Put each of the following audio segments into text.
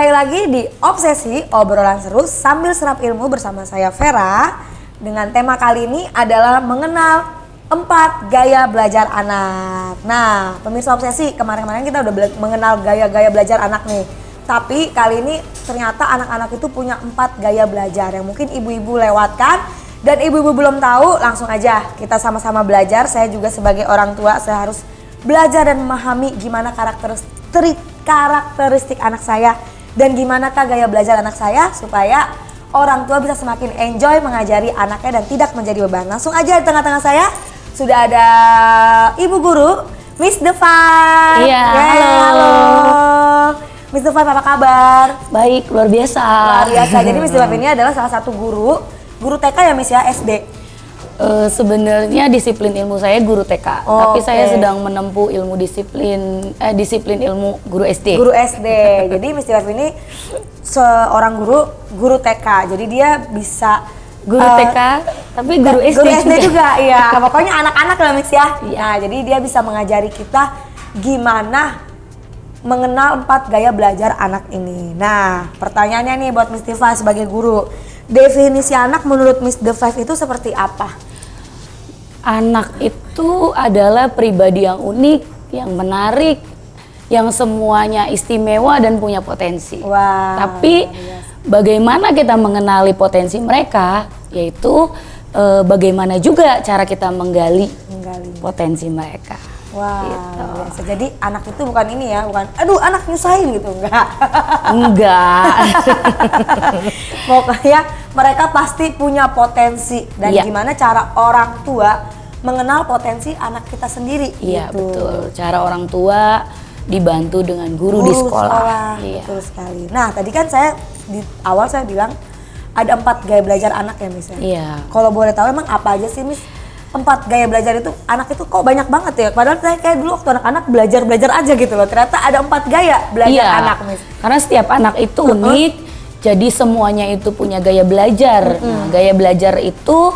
Kembali lagi di Obsesi, obrolan seru sambil serap ilmu bersama saya Vera. Dengan tema kali ini adalah mengenal 4 gaya belajar anak. Nah, pemirsa Obsesi, kemarin-kemarin kita udah mengenal gaya-gaya belajar anak nih. Tapi kali ini ternyata anak-anak itu punya 4 gaya belajar yang mungkin ibu-ibu lewatkan. Dan ibu-ibu belum tahu, langsung aja kita sama-sama belajar. Saya juga sebagai orang tua, saya harus belajar dan memahami gimana karakteristik anak saya dan gimana gaya belajar anak saya supaya orang tua bisa semakin enjoy mengajari anaknya dan tidak menjadi beban. Langsung aja di tengah-tengah saya sudah ada ibu guru Miss Devine. Iya, halo. Miss Devine, apa kabar? Baik, luar biasa. Luar biasa. Jadi Miss Devine ini adalah salah satu guru TK ya Miss ya, SD. Sebenarnya disiplin ilmu saya guru TK, tapi saya sedang menempuh ilmu disiplin ilmu guru SD. Guru SD. Jadi Miss Devine ini seorang guru TK. Jadi dia bisa guru TK, tapi guru SD. Guru SD juga, iya. Pokoknya anak-anak lah Miss ya. Nah, jadi dia bisa mengajari kita gimana mengenal 4 gaya belajar anak ini. Nah, pertanyaannya nih buat Miss Devine sebagai guru. Definisi anak menurut Miss Devine itu seperti apa? Anak itu adalah pribadi yang unik, yang menarik, yang semuanya istimewa dan punya potensi. Wah, tapi bagaimana kita mengenali potensi mereka, yaitu bagaimana juga cara kita menggali potensi mereka. Wah, gitu. biasa. Jadi anak itu bukan ini ya, bukan aduh anak nyusahin gitu, enggak. Enggak. Pokoknya mereka pasti punya potensi dan gimana cara orang tua mengenal potensi anak kita sendiri. Iya, gitu. betul. Cara orang tua dibantu dengan guru di sekolah. Iya. Betul sekali. Nah, tadi kan saya di awal saya bilang ada 4 gaya belajar anak ya Miss ya. Iya. Kalau boleh tahu emang apa aja sih Miss? 4 gaya belajar itu, anak itu kok banyak banget ya, padahal saya kayak dulu waktu anak-anak belajar aja gitu loh, ternyata ada 4 gaya belajar anak Miss. Karena setiap anak itu unik, jadi semuanya itu punya gaya belajar. Nah, gaya belajar itu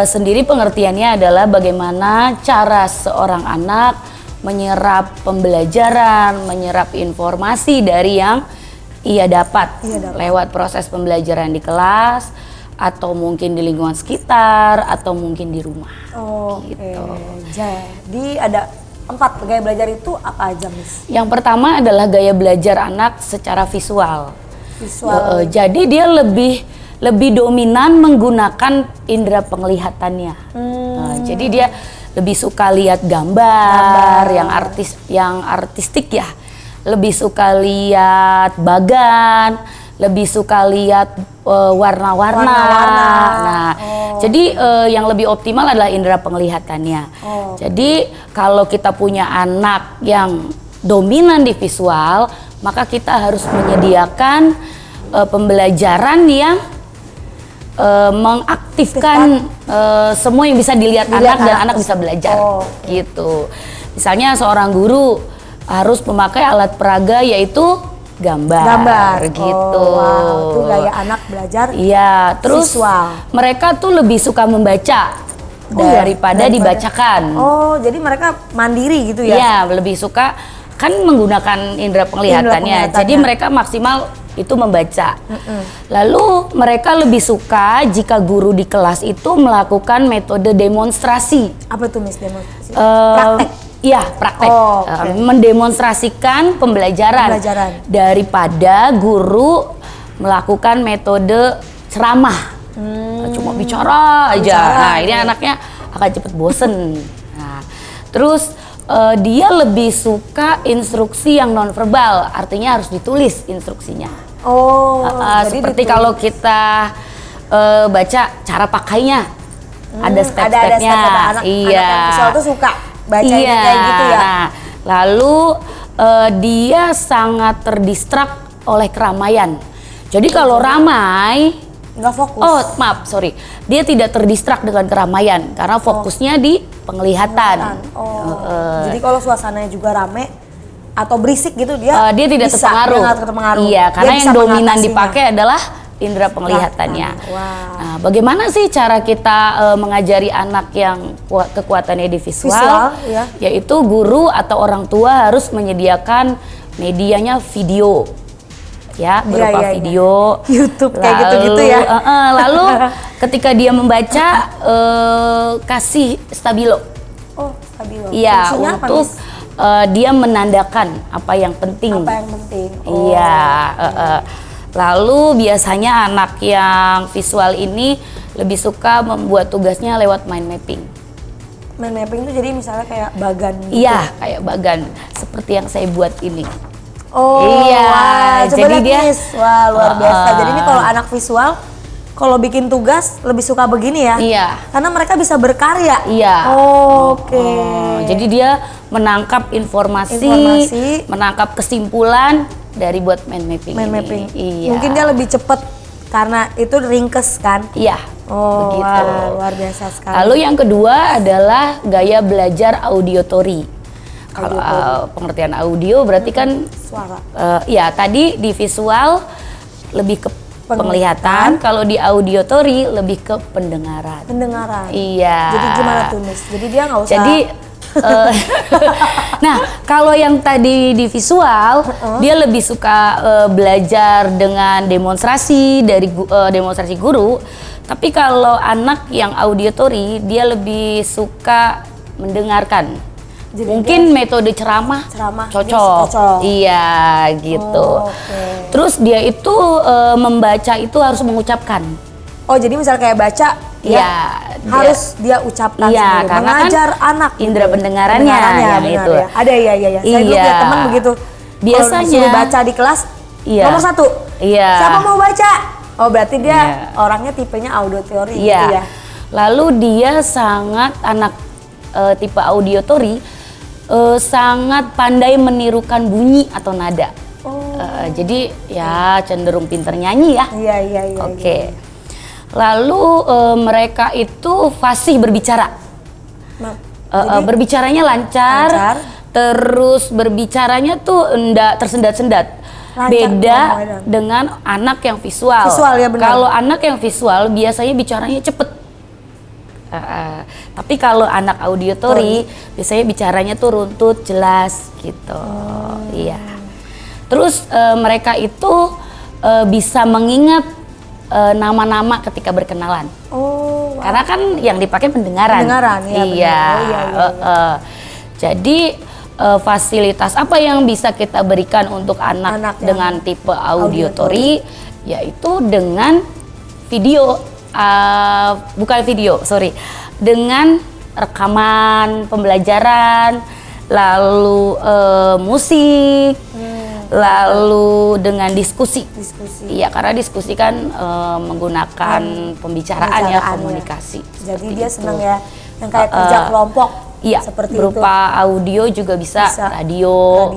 sendiri pengertiannya adalah bagaimana cara seorang anak menyerap pembelajaran, menyerap informasi dari yang ia dapat lewat proses pembelajaran di kelas, atau mungkin di lingkungan sekitar, atau mungkin di rumah. Gitu. Jadi ada 4 gaya belajar itu apa aja Miss? Yang pertama adalah gaya belajar anak secara visual. Jadi dia lebih dominan menggunakan indera penglihatannya. Jadi dia lebih suka lihat gambar. yang artistik ya. Lebih suka lihat bagan, lebih suka lihat warna-warna. Nah, jadi yang lebih optimal adalah indera penglihatannya. Jadi kalau kita punya anak yang dominan di visual, maka kita harus menyediakan pembelajaran yang mengaktifkan semua yang bisa dilihat anak dan anak bisa belajar. Gitu. Misalnya seorang guru harus memakai alat peraga yaitu gambar gitu. Wow, itu gaya anak belajar. Iya, terus visual. Mereka tuh lebih suka membaca daripada dibacakan. Jadi mereka mandiri gitu ya? Iya, lebih suka kan menggunakan indera penglihatannya. Jadi mereka maksimal itu membaca. Lalu mereka lebih suka jika guru di kelas itu melakukan metode demonstrasi. Apa tuh Miss demonstrasi? Praktek? Iya, praktek. Mendemonstrasikan pembelajaran daripada guru melakukan metode ceramah. Cuma bicara aja. Nah, ini anaknya akan cepet bosen. Nah, terus dia lebih suka instruksi yang nonverbal, artinya harus ditulis instruksinya. Seperti kalau kita baca cara pakainya, ada step-stepnya. Anak visual tuh suka baca kayak gitu ya. Nah, lalu dia sangat terdistrak oleh keramaian. Jadi kalau ramai nggak fokus. Dia tidak terdistrak dengan keramaian karena fokusnya di penglihatan. Jadi kalau suasananya juga rame atau berisik gitu dia tidak terpengaruh. Iya, karena yang dominan dipakai adalah indera penglihatannya. Nah, bagaimana sih cara kita mengajari anak yang kekuatannya di visual? Yaitu guru atau orang tua harus menyediakan medianya video. ya berupa iya. video, YouTube kayak gitu-gitu ya. Lalu ketika dia membaca kasih stabilo. Oh, stabilo. Iya, Fungsinya apa, untuk Miss? dia menandakan apa yang penting. Apa yang penting? Oh. Iya. Lalu biasanya anak yang visual ini lebih suka membuat tugasnya lewat mind mapping. Mind mapping itu jadi misalnya kayak bagan gitu. Iya, kayak bagan seperti yang saya buat ini. Oh, iya. wah, coba Jadi lihat, dia Miss. Wah, luar biasa. Jadi ini kalau anak visual, kalau bikin tugas lebih suka begini ya? Iya. Karena mereka bisa berkarya. Iya. Oke. Jadi dia menangkap informasi, menangkap kesimpulan dari buat mind mapping. Mind ini. mapping. Iya. Mungkin dia lebih cepet karena itu ringkes kan? Iya. Oh, begitu. wah, luar biasa sekali. Lalu yang kedua adalah gaya belajar audiotori. Kalau pengertian audio berarti kan suara. Ya tadi di visual lebih ke penglihatan, kalau di audiotori lebih ke pendengaran. Pendengaran. Iya. Jadi gimana tuh, Miss? Jadi dia nggak usah. Jadi nah, kalau yang tadi di visual, dia lebih suka belajar dengan demonstrasi dari demonstrasi guru. Tapi kalau anak yang audiotori, dia lebih suka mendengarkan. Jadi mungkin metode ceramah cocok. Iya, gitu. Okay. Terus dia itu membaca itu harus mengucapkan. Oh, jadi misal kayak baca, ya harus dia ucapkan sendiri. Karena mengajar kan anak indera pendengarannya yang itu. Ya. Ada ya. Saya dulu punya teman begitu. Biasanya disuruh baca di kelas, nomor 1. Iya. Siapa mau baca? Oh, berarti dia orangnya tipenya audiotori gitu ya. Lalu dia sangat anak tipe audiotori sangat pandai menirukan bunyi atau nada. Jadi ya cenderung pinter nyanyi ya. Iya. Oke. Lalu mereka itu fasih berbicara. Berbicaranya lancar. Terus berbicaranya tuh enggak tersendat-sendat. Beda dengan anak yang visual. Ya, benar. Kalau anak yang visual biasanya bicaranya cepet. Tapi kalau anak audiotori biasanya bicaranya tuh runtut, jelas gitu. Iya. Terus mereka itu bisa mengingat nama-nama ketika berkenalan. Karena kan yang dipakai pendengaran. Iya. Jadi fasilitas apa yang bisa kita berikan untuk anak dengan tipe audiotori, yaitu dengan video. Dengan rekaman pembelajaran, lalu musik, lalu dengan diskusi. Iya, karena diskusi kan menggunakan pembicaraan ya, komunikasi. Jadi dia senang ya, yang kayak kerja kelompok. Iya, seperti berupa itu. audio juga bisa. radio.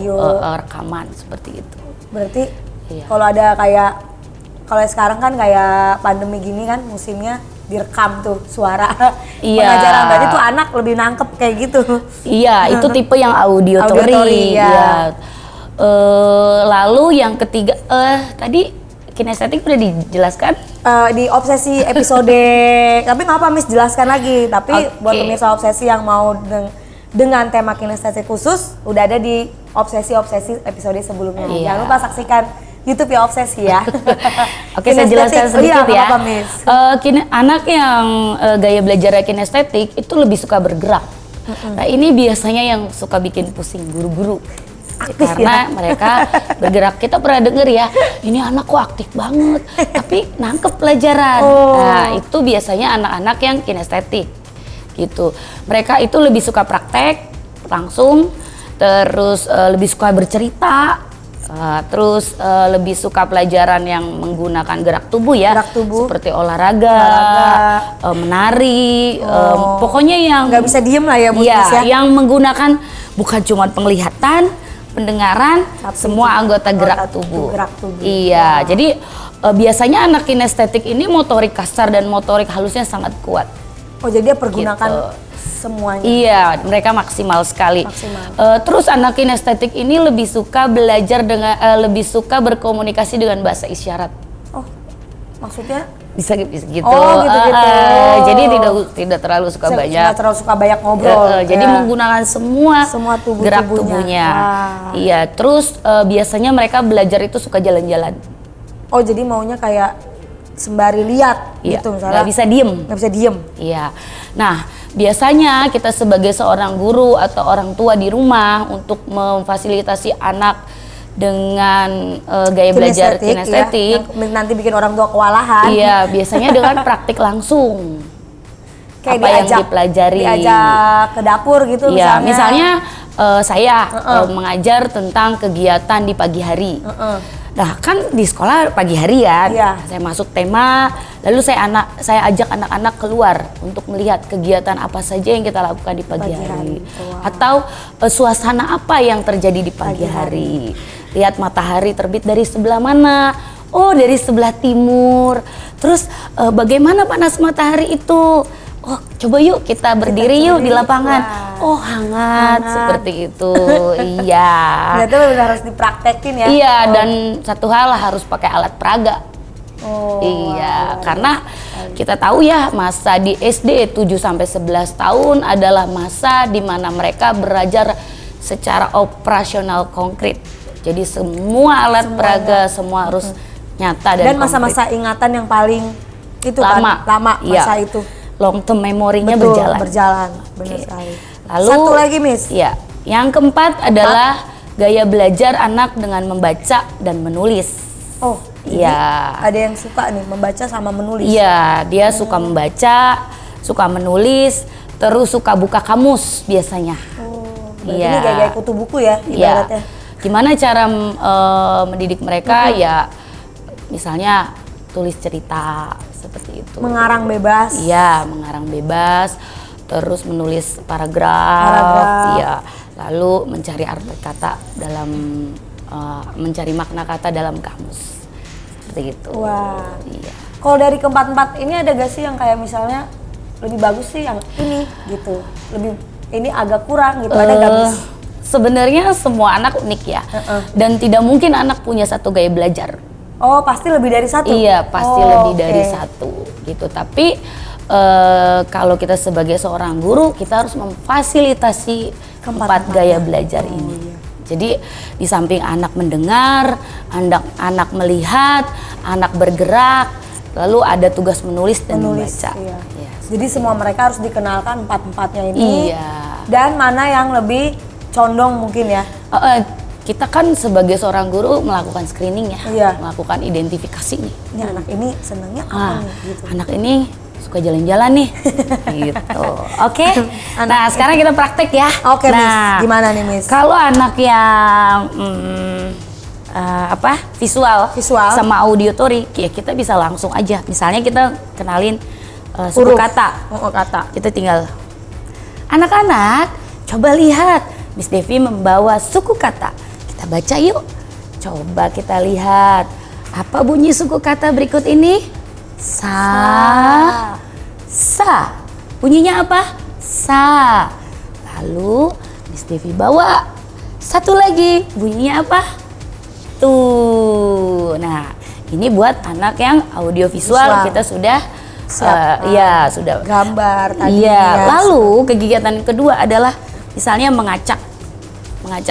Rekaman seperti itu. Berarti kalau ada kayak kalau sekarang kan kayak pandemi gini kan musimnya direkam tuh suara pengajaran, berarti tuh anak lebih nangkep kayak gitu. Iya, itu tipe yang audiotori. Ya. Lalu yang ketiga, tadi kinestetik udah dijelaskan? Di obsesi episode, tapi nggak apa Miss jelaskan lagi. Tapi buat pemirsa obsesi yang mau dengan tema kinestetik khusus, udah ada di obsesi episode sebelumnya. Jangan lupa saksikan YouTube ya obsesi ya. Oke, saya jelaskan sedikit ya. Apa, Miss? Anak yang gaya belajar kinestetik itu lebih suka bergerak. Nah, ini biasanya yang suka bikin pusing guru-guru. Karena mereka bergerak. Kita pernah denger ya, ini anak kok aktif banget, tapi nangkep pelajaran. Nah, itu biasanya anak-anak yang kinestetik gitu. Mereka itu lebih suka praktek langsung, terus lebih suka bercerita. Terus lebih suka pelajaran yang menggunakan gerak tubuh ya, seperti olahraga. Menari, pokoknya yang nggak bisa diem lah ya Bu Tis ya. Yang menggunakan bukan cuma penglihatan, pendengaran, semua anggota gerak tubuh. Iya, jadi biasanya anak kinestetik ini motorik kasar dan motorik halusnya sangat kuat. Oh, jadi dia pergunakan semuanya. Iya, mereka maksimal sekali. Terus anak kinestetik ini lebih suka belajar dengan lebih suka berkomunikasi dengan bahasa isyarat. Maksudnya? Bisa gitu. Oh, gitu-gitu. Jadi tidak terlalu suka banyak. Tidak terlalu suka banyak ngobrol. Jadi menggunakan semua gerak tubuhnya. Iya, terus biasanya mereka belajar itu suka jalan-jalan. Oh, jadi maunya kayak sembari lihat gitu misalnya. Nggak bisa diem. Nggak bisa diem. Iya. Nah, biasanya kita sebagai seorang guru atau orang tua di rumah untuk memfasilitasi anak dengan gaya belajar kinestetik, ya, nanti bikin orang tua kewalahan. Iya, biasanya dengan praktik langsung. Kayak apa yang dipelajari. Diajak ke dapur gitu iya, misalnya. Misalnya saya mengajar tentang kegiatan di pagi hari. Nah, kan di sekolah pagi hari ya. Iya. Saya masuk tema, lalu saya ajak anak-anak keluar untuk melihat kegiatan apa saja yang kita lakukan di pagi hari. Wow. Atau suasana apa yang terjadi di pagi hari. Lihat matahari terbit dari sebelah mana? Oh, dari sebelah timur. Terus bagaimana panas matahari itu? Oh, coba yuk kita berdiri yuk di lapangan. Wow. Oh, hangat seperti itu. Iya. Berarti benar harus dipraktekin ya. Iya, dan satu hal harus pakai alat peraga. Oh. Iya, karena kita tahu ya masa di SD 7 sampai 11 tahun adalah masa di mana mereka belajar secara operasional konkret. Jadi semua alat peraga semua harus nyata dan masa-masa ingatan yang paling itu lama. kan lama masa iya. itu. Long term memorinya berjalan. Benar sekali. Lalu satu lagi, Miss. Ya, yang keempat adalah gaya belajar anak dengan membaca dan menulis. Oh, iya. Ada yang suka nih membaca sama menulis. Iya, dia suka membaca, suka menulis, terus suka buka kamus biasanya. Oh, berarti ini gaya kutu buku ya ibaratnya. Gimana cara mendidik mereka ya, misalnya tulis cerita seperti itu. Mengarang bebas. Iya, mengarang bebas. Terus menulis paragraf. Iya. Lalu mencari arti kata dalam mencari makna kata dalam kamus. Seperti itu. Wah. Iya. Kalau dari keempat-empat ini ada gak sih yang kayak misalnya lebih bagus sih yang ini gitu. Lebih ini agak kurang gitu. Ada gak Miss? Sebenarnya semua anak unik ya. Dan tidak mungkin anak punya satu gaya belajar. Oh, pasti lebih dari satu? Iya, pasti lebih dari satu gitu. Tapi kalau kita sebagai seorang guru, kita harus memfasilitasi keempat gaya belajar ini. Iya. Jadi di samping anak mendengar, anak melihat, anak bergerak, lalu ada tugas menulis dan membaca. Iya. Iya. Jadi semua mereka harus dikenalkan empat-empatnya ini. Iya. Dan mana yang lebih condong mungkin ya? Kita kan sebagai seorang guru melakukan screening ya, iya. melakukan identifikasi nih. Ini anak ini senangnya apa nih? Gitu. Anak ini suka jalan-jalan nih, gitu. Oke. Nah sekarang kita praktek ya. Oke, nah, Miss. Gimana nih, Miss? Kalau anak yang visual sama auditory, ya kita bisa langsung aja. Misalnya kita kenalin suku kata. Kata. Kita tinggal, anak-anak, coba lihat, Miss Devi membawa suku kata. Kita baca yuk. Coba kita lihat. Apa bunyi suku kata berikut ini? Sa. Bunyinya apa? Sa. Lalu Miss Devi bawa satu lagi. Bunyinya apa? Tuh. Nah, ini buat anak yang audiovisual kita sudah sudah gambar tadi. Iya. Lalu kegiatan kedua adalah misalnya mengacak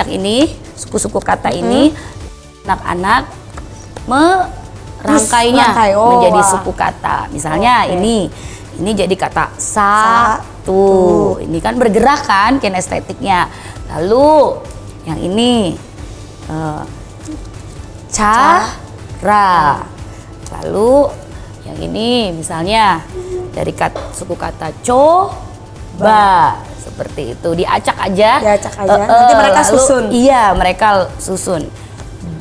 ini suku-suku kata ini, anak-anak merangkainya menjadi suku kata. Misalnya ini jadi kata satu. Ini kan bergerak kan kinestetiknya. Lalu yang ini cara. Lalu yang ini misalnya dari suku kata coba. Seperti itu, diacak aja. Nanti mereka susun. Iya, mereka susun.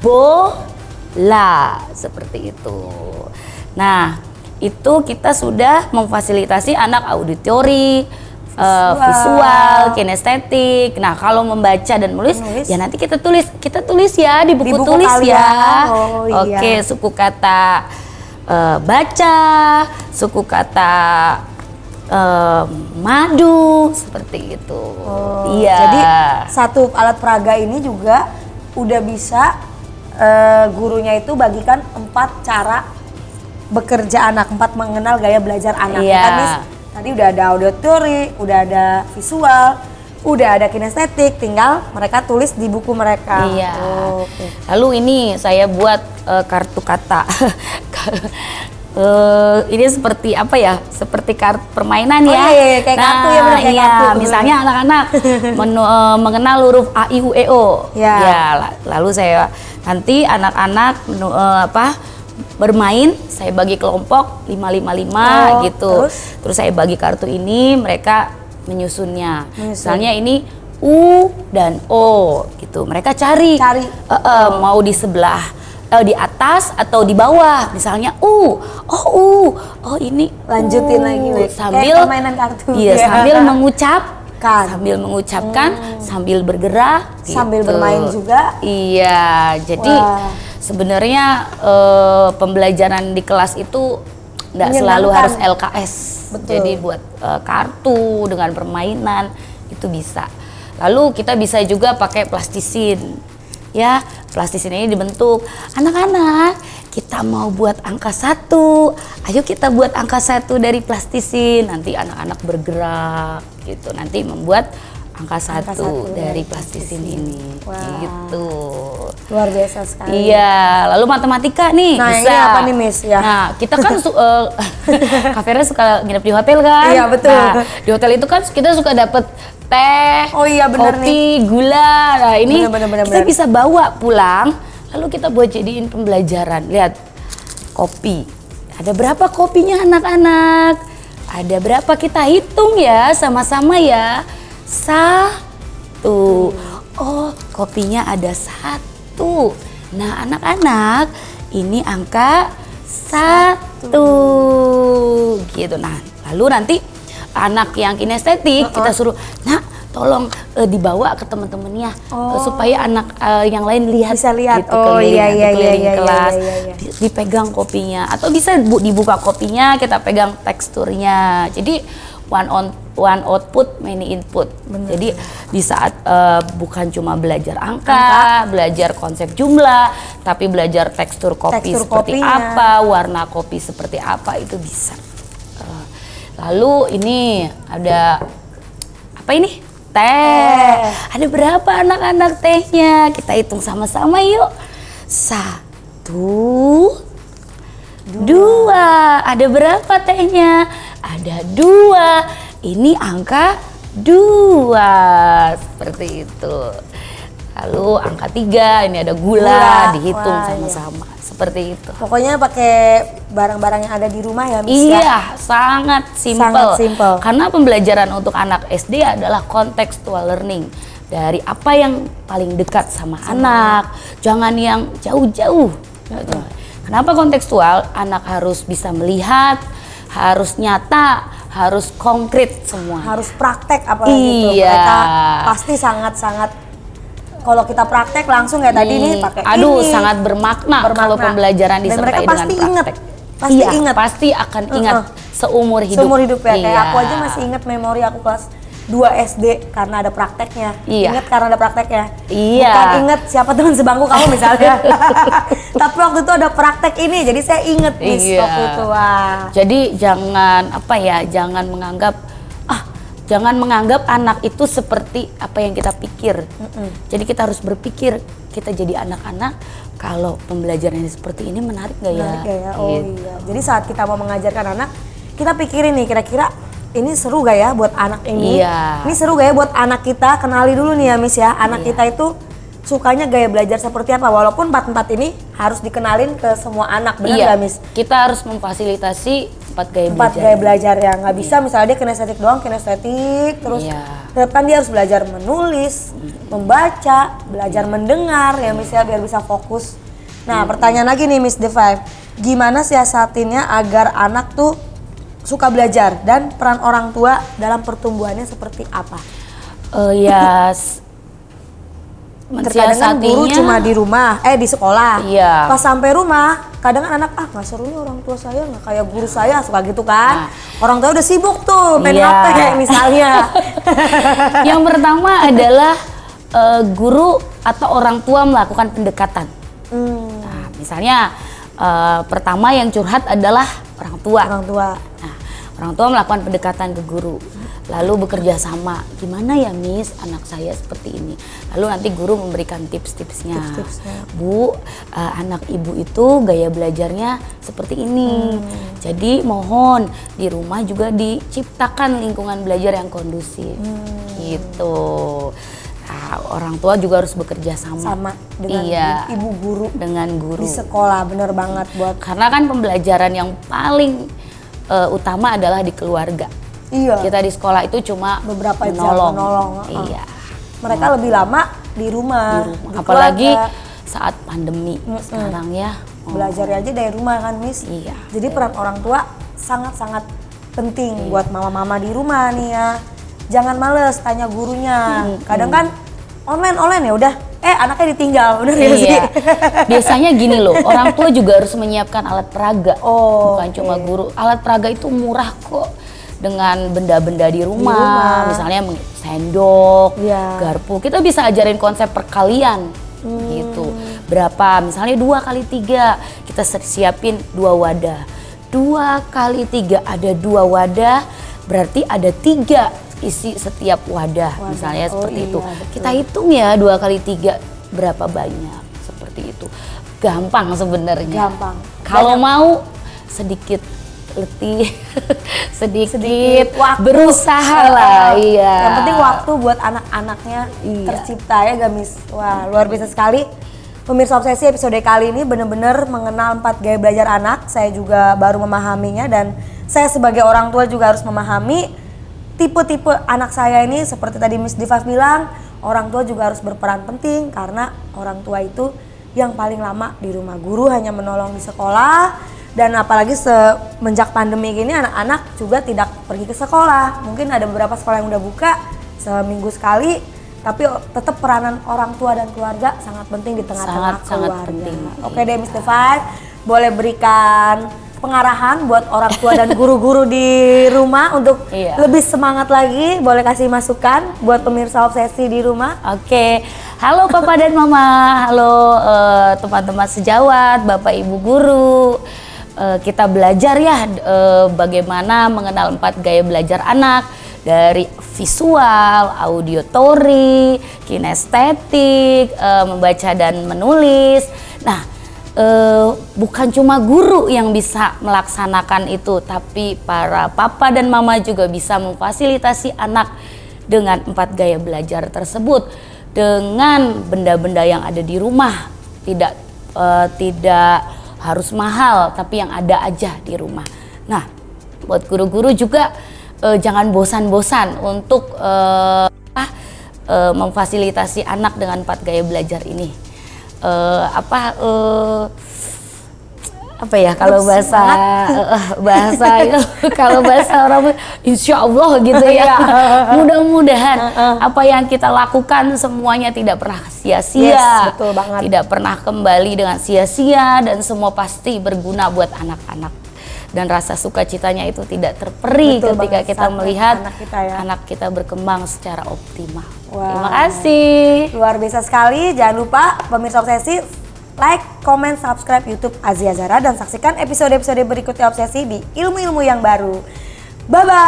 Bola, seperti itu. Nah, itu kita sudah memfasilitasi anak auditori, visual, kinestetik. Nah, kalau membaca dan menulis, ya nanti kita tulis ya di buku tulis ya. Oke, suku kata baca, suku kata madu, seperti itu. Iya. Jadi satu alat peraga ini juga udah bisa gurunya itu bagikan 4 cara bekerja anak, 4 mengenal gaya belajar anak. Iya. Kan Miss, tadi udah ada auditory, udah ada visual, udah ada kinestetik, tinggal mereka tulis di buku mereka. Iya. Oke. Lalu ini saya buat kartu kata. Ini seperti apa ya? Seperti kartu permainan Oh, ya. iya, kayak kartu ya, bener, kayak iya. kartu. Misalnya anak-anak mengenal huruf A, I, U, E, O. Ya. Ya, lalu saya nanti anak-anak bermain, saya bagi kelompok 5 gitu. Terus saya bagi kartu ini, mereka menyusunnya. Misalnya ini U dan O gitu. Mereka cari. Mau di sebelah di atas atau di bawah, misalnya oh ini Lanjutin lagi sambil permainan kartu. Iya, sambil mengucapkan, sambil bergerak, sambil gitu. bermain juga. Iya, jadi sebenarnya pembelajaran di kelas itu nggak selalu harus LKS. Betul. Jadi buat kartu dengan permainan itu bisa. Lalu kita bisa juga pakai plastisin. Ya, plastisin ini dibentuk. Anak-anak, kita mau buat angka 1. Ayo kita buat angka 1 dari plastisin. Nanti anak-anak bergerak gitu. Nanti membuat angka 1 dari plastisin ini. Gitu. Luar biasa sekali. Iya, lalu matematika nih Nah, bisa. ini apa nih, Miss? Ya. Nah, kita kan Kak Vera suka nginep di hotel kan? Iya, betul. Nah, di hotel itu kan kita suka dapet teh, Oh iya, bener kopi, gula. Nah, ini Bener. kita bisa bawa pulang, lalu kita buat jadiin pembelajaran. Lihat, kopi. Ada berapa kopinya anak-anak? Ada berapa? Kita hitung ya, sama-sama ya. 1. Oh, kopinya ada 1. Nah, anak-anak, ini angka 1. Gitu. Nah, lalu nanti anak yang kinestetik kita suruh, "Nak, tolong dibawa ke teman-temannya supaya anak yang lain lihat." Bisa lihat. Gitu, Oh, keliling iya, kelas. iya. Dipegang kopinya atau bisa dibuka kopinya, kita pegang teksturnya. Jadi one output, many input. Jadi di saat bukan cuma belajar angka, belajar konsep jumlah, tapi belajar tekstur kopi seperti apa, warna kopi seperti apa, itu bisa. Lalu ini ada apa ini? Teh. Ada berapa anak-anak tehnya? Kita hitung sama-sama yuk. 1, 2. Ada berapa tehnya? Ada 2. Ini angka 2. Seperti itu. Lalu angka 3, ini ada gula, dihitung sama-sama. Seperti itu. Pokoknya pakai barang-barang yang ada di rumah ya, Miss. Iya, sangat simple. Karena pembelajaran untuk anak SD adalah contextual learning. Dari apa yang paling dekat sama anak, jangan yang jauh-jauh. Kenapa kontekstual? Anak harus bisa melihat, harus nyata, harus konkret semua. Harus praktek apalagi itu. Mereka pasti sangat-sangat, kalau kita praktek langsung kayak tadi nih pakai ini. Sangat bermakna kalau pembelajaran disertai dengan praktek. Pasti akan ingat seumur hidup. Seumur hidup ya, kayak aku aja masih ingat memori aku kelas 2 SD karena ada prakteknya. Ingat karena ada prakteknya. Bukan inget siapa teman sebangku kamu misalnya. Tapi waktu itu ada praktek ini, jadi saya inget Miss waktu itu. Jadi jangan menganggap anak itu seperti apa yang kita pikir. Jadi kita harus berpikir, kita jadi anak-anak, kalau pembelajaran seperti ini menarik gak ya? Iya. Jadi saat kita mau mengajarkan anak, kita pikirin nih kira-kira ini seru gak ya buat anak ini? Ini seru gak ya buat anak kita? Kenali dulu nih ya Miss ya, anak kita itu sukanya gaya belajar seperti apa? Walaupun 4 ini harus dikenalin ke semua anak, benar gak Miss? Kita harus memfasilitasi 4 gaya belajar ya, nggak bisa misalnya dia kinestetik doang, terus depan dia harus belajar menulis, membaca, belajar mendengar ya Miss ya, biar bisa fokus. Nah pertanyaan lagi nih Miss Devi, gimana siasatinnya agar anak tuh suka belajar dan peran orang tua dalam pertumbuhannya seperti apa? Terkadang guru cuma di rumah, di sekolah. Pas sampai rumah, kadang anak nggak seru nih orang tua saya, nggak kayak guru saya, suka gitu kan. Orang tua udah sibuk tuh, main HP kayak misalnya. Yang pertama adalah guru atau orang tua melakukan pendekatan. Nah, misalnya Pertama yang curhat adalah orang tua. Orang tua. Nah, orang tua melakukan pendekatan ke guru, lalu bekerja sama. Gimana ya Miss, anak saya seperti ini. Lalu nanti guru memberikan tips-tipsnya. Bu, anak ibu itu gaya belajarnya seperti ini. Jadi mohon di rumah juga diciptakan lingkungan belajar yang kondusif. Gitu. Nah, orang tua juga harus bekerja sama dengan ibu guru, dengan guru di sekolah. Bener banget buat, karena kan pembelajaran yang paling utama adalah di keluarga. iya, Kita di sekolah itu cuma beberapa jam menolong. menolong. Iya. Mereka lebih lama di rumah, di Apalagi keluarga. saat pandemi sekarang ya. Belajar aja dari rumah kan Miss. Iya. Jadi peran orang tua sangat-sangat penting buat mama-mama di rumah nih ya. Jangan males tanya gurunya. Kadang kan online ya udah, anaknya ditinggal, bener ya sih? Iya. Biasanya gini loh, orang tua juga harus menyiapkan alat peraga. Bukan cuma guru. Alat peraga itu murah kok. Dengan benda-benda di rumah. Misalnya sendok, garpu. Kita bisa ajarin konsep perkalian gitu. Berapa? Misalnya 2 kali 3. Kita siapin 2 wadah. 2 kali 3 ada 2 wadah, berarti ada 3 isi setiap wadah. Misalnya seperti itu. Betul. Kita hitung ya 2 kali 3 berapa banyak, seperti itu. Gampang sebenarnya. Gampang. Kalau mau sedikit letih, sedikit waktu. Berusaha lah. Iya. Yang penting waktu buat anak-anaknya tercipta ya gak Miss? Wah, luar biasa sekali. Pemirsa Obsesi episode kali ini benar-benar mengenal 4 gaya belajar anak. Saya juga baru memahaminya dan saya sebagai orang tua juga harus memahami tipe-tipe anak saya ini. Seperti tadi Miss Diva bilang, orang tua juga harus berperan penting karena orang tua itu yang paling lama di rumah. Guru hanya menolong di sekolah, dan apalagi semenjak pandemi gini anak-anak juga tidak pergi ke sekolah. Mungkin ada beberapa sekolah yang udah buka seminggu sekali, tapi tetap peranan orang tua dan keluarga sangat penting di tengah-tengah keluarga. Penting. Oke deh Miss Diva, boleh berikan pengarahan buat orang tua dan guru-guru di rumah untuk lebih semangat lagi. Boleh kasih masukan buat pemirsa Obsesi di rumah. Oke, halo Papa dan Mama, halo teman-teman sejawat, Bapak Ibu guru. Kita belajar ya bagaimana mengenal 4 gaya belajar anak, dari visual, auditory, kinestetik, membaca dan menulis. Nah, bukan cuma guru yang bisa melaksanakan itu, tapi para papa dan mama juga bisa memfasilitasi anak dengan 4 gaya belajar tersebut dengan benda-benda yang ada di rumah. Tidak harus mahal, tapi yang ada aja di rumah. Nah, buat guru-guru juga jangan bosan-bosan untuk memfasilitasi anak dengan 4 gaya belajar ini. Apa ya kalau bahasa kalau bahasa orang insya Allah gitu ya. Mudah-mudahan apa yang kita lakukan semuanya tidak pernah sia-sia. Betul banget. Tidak pernah kembali dengan sia-sia, dan semua pasti berguna buat anak-anak. Dan rasa sukacitanya itu tidak terperi ketika kita melihat anak kita berkembang secara optimal. Terima kasih. Luar biasa sekali. Jangan lupa pemirsa Obsesi, like, comment, subscribe YouTube Azia Zara, dan saksikan episode-episode berikutnya Obsesi di ilmu-ilmu yang baru. Bye-bye.